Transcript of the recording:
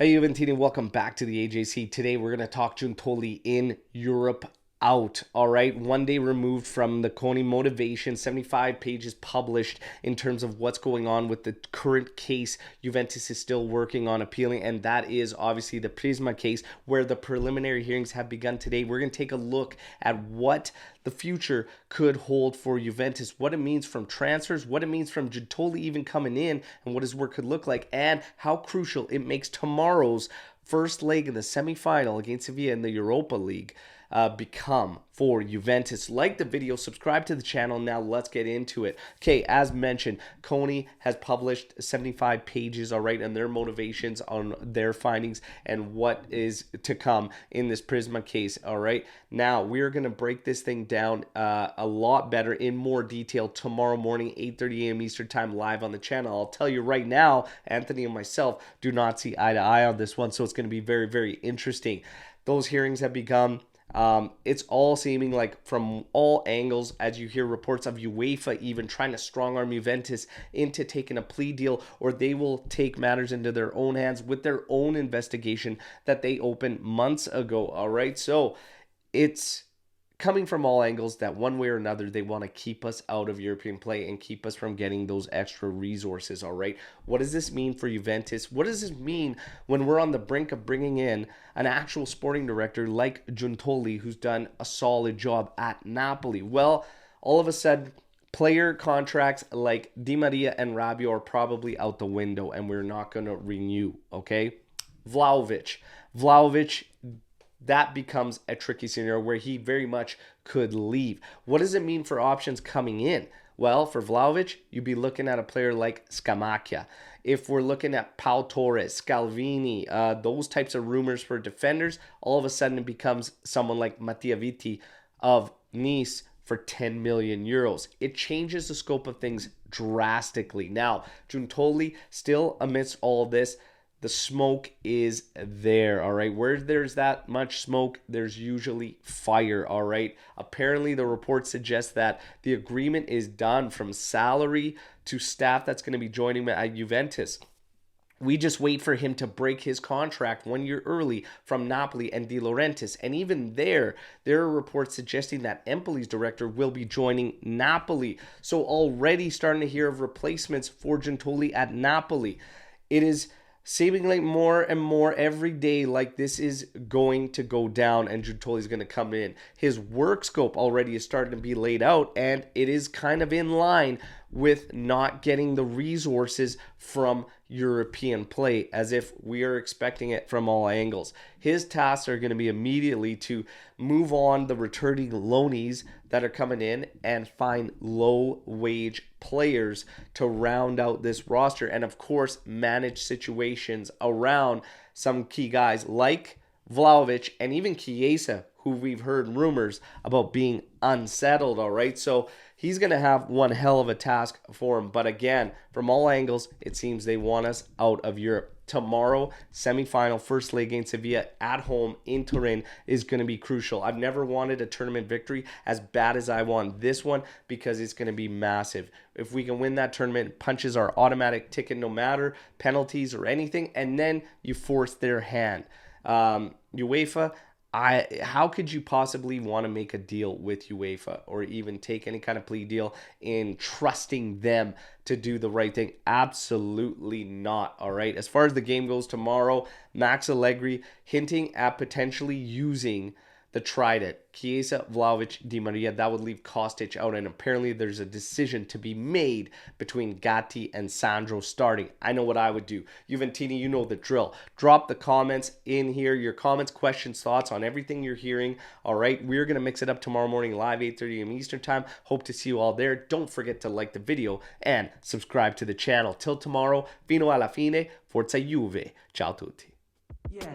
Hey Juventini, welcome back to the AJC. Today we're going to talk Giuntoli in Europe out. All right, one day removed from the Coney motivation, 75 pages published in terms of what's going on with the current case Juventus is still working on appealing, and that is obviously the Prisma case where the preliminary hearings have begun today. We're going to take a look at what the future could hold for Juventus, what it means from transfers, what it means from Giuntoli even coming in, and what his work could look like, and how crucial it makes tomorrow's first leg of the semifinal against Sevilla in the Europa League become for Juventus. Like the video, subscribe to the channel. Now let's get into it. Okay, as mentioned, Coney has published 75 pages, all right, and their motivations on their findings and what is to come in this Prisma case, all right. Now we're going to break this thing down a lot better in more detail tomorrow morning, 8:30 a.m. Eastern time, live on the channel. I'll tell you right now, Anthony and myself do not see eye to eye on this one, so it's going to be very, very interesting. Those hearings have begun. It's all seeming like from all angles, as you hear reports of UEFA even trying to strong arm Juventus into taking a plea deal, or they will take matters into their own hands with their own investigation that they opened months ago. All right, so it's coming from all angles that one way or another they want to keep us out of European play and keep us from getting those extra resources. All right, what does this mean for Juventus? What does this mean when we're on the brink of bringing in an actual sporting director like Giuntoli, who's done a solid job at Napoli? Well, all of a sudden player contracts like Di Maria and Rabiot are probably out the window and we're not going to renew. Okay, Vlahovic, that becomes a tricky scenario where he very much could leave. What does it mean for options coming in? Well, for Vlahovic, you'd be looking at a player like Scamacca. If we're looking at Pau Torres, Scalvini, those types of rumors for defenders, all of a sudden it becomes someone like Mattia Vitti of Nice for 10 million euros. It changes the scope of things drastically. Now, Giuntoli, still amidst all of this, the smoke is there, all right? Where there's that much smoke, there's usually fire, all right? Apparently, the report suggests that the agreement is done from salary to staff that's going to be joining at Juventus. We just wait for him to break his contract 1 year early from Napoli and De Laurentiis. And even there are reports suggesting that Empoli's director will be joining Napoli. So already starting to hear of replacements for Giuntoli at Napoli. It is seemingly more and more every day like this is going to go down and Giuntoli is going to come in. His work scope already is starting to be laid out, and it is kind of in line with not getting the resources from European play as if we are expecting it from all angles. His tasks are going to be immediately to move on the returning loanees that are coming in and find low wage players to round out this roster, and of course manage situations around some key guys like Vlahovic and even Chiesa, who we've heard rumors about being unsettled, all right? So he's going to have one hell of a task for him. But again, from all angles, it seems they want us out of Europe. Tomorrow, semifinal, first leg against Sevilla at home in Turin is going to be crucial. I've never wanted a tournament victory as bad as I want this one because it's going to be massive. If we can win that tournament, it punches our automatic ticket no matter penalties or anything, and then you force their hand. UEFA, how could you possibly want to make a deal with UEFA or even take any kind of plea deal in trusting them to do the right thing? Absolutely not. All right. As far as the game goes tomorrow, Max Allegri hinting at potentially using the trident, Chiesa, Vlahovic, Di Maria. That would leave Kostic out, and apparently there's a decision to be made between Gatti and Sandro starting. I know what I would do. Juventini, you know the drill. Drop the comments in here, your comments, questions, thoughts on everything you're hearing. All right, we're going to mix it up tomorrow morning live, 8:30 a.m. Eastern time. Hope to see you all there. Don't forget to like the video and subscribe to the channel. Till tomorrow, fino alla fine, forza Juve. Ciao tutti. Yeah.